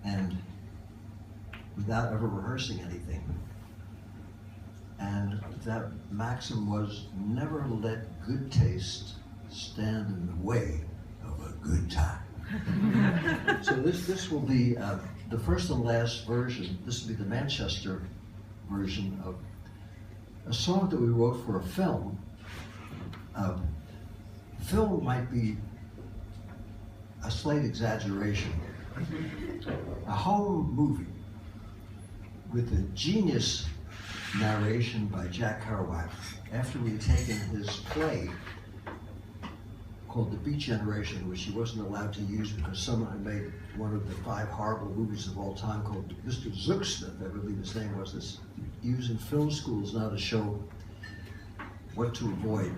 and without ever rehearsing anything. And that maxim was, never let good taste stand in the way of a good time. So this will be the first and last version. This will be the Manchester version of a song that we wrote for a film. Film might be a slight exaggeration. A home movie with a genius narration by Jack Kerouac, after we had taken his play called The Beat Generation, which he wasn't allowed to use because someone had made one of the 5 horrible movies of all time called Mr. Zugschmidt, I believe his name was. This used in film schools now to show what to avoid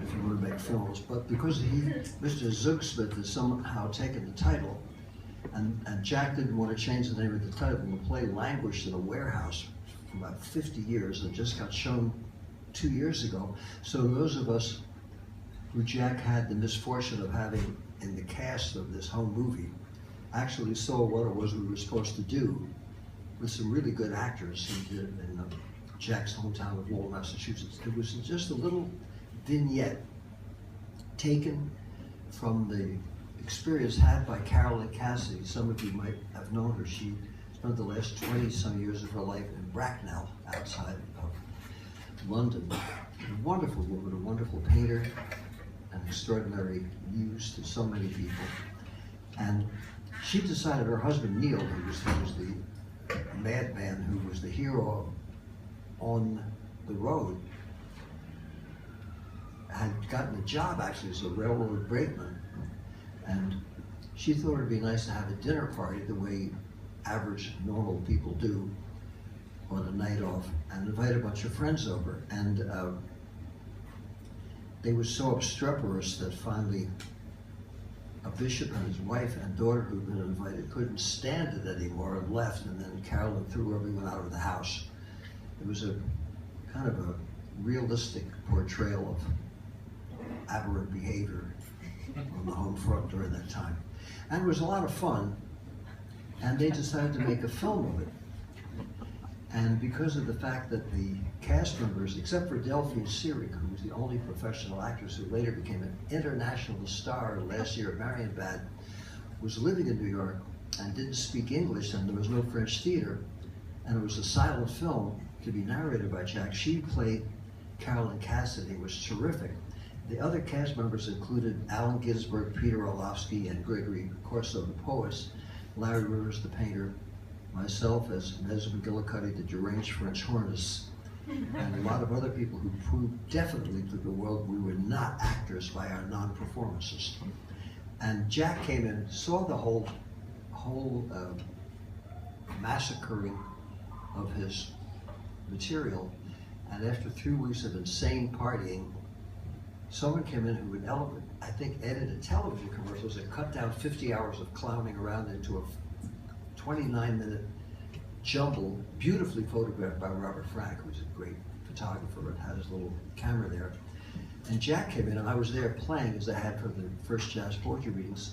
if you want to make films. But because Mr. Zugschmidt had somehow taken the title, and Jack didn't want to change the name of the title, and the play languished in a warehouse for about 50 years and just got shown 2 years ago. So those of us who Jack had the misfortune of having in the cast of this home movie actually saw what it was we were supposed to do with some really good actors in Jack's hometown of Lowell, Massachusetts. It was just a little vignette taken from the experience had by Carolyn Cassidy. Some of you might have known her. She spent the last 20-some years of her life in Bracknell, outside of London. A wonderful woman, a wonderful painter, an extraordinary muse to so many people. And she decided her husband, Neil, who was the madman who was the hero on the road, had gotten a job actually as a railroad brakeman. And she thought it'd be nice to have a dinner party the way average, normal people do on a night off, and invite a bunch of friends over. And they were so obstreperous that finally a bishop and his wife and daughter who'd been invited couldn't stand it anymore and left, and then Carolyn threw everyone out of the house. It was a kind of a realistic portrayal of aberrant behavior on the home front during that time. And it was a lot of fun, and they decided to make a film of it. And because of the fact that the cast members, except for Delphine Seyrig, who was the only professional actress who later became an international star last year at Marienbad, was living in New York and didn't speak English, and there was no French theater, and it was a silent film to be narrated by Jack. She played Carolyn Cassidy, was terrific. The other cast members included Allen Ginsberg, Peter Orlovsky, and Gregory Corso, the poets, Larry Rivers, the painter, myself as Nez McGillicuddy, the deranged French hornist, and a lot of other people who proved definitely to the world we were not actors by our non-performances. And Jack came in, saw the whole massacring of his material, and after 3 weeks of insane partying, someone came in who would, I think, edited television commercials and cut down 50 hours of clowning around into a 29-minute jumble, beautifully photographed by Robert Frank, who's a great photographer and had his little camera there. And Jack came in, and I was there playing, as I had for the first jazz poetry readings.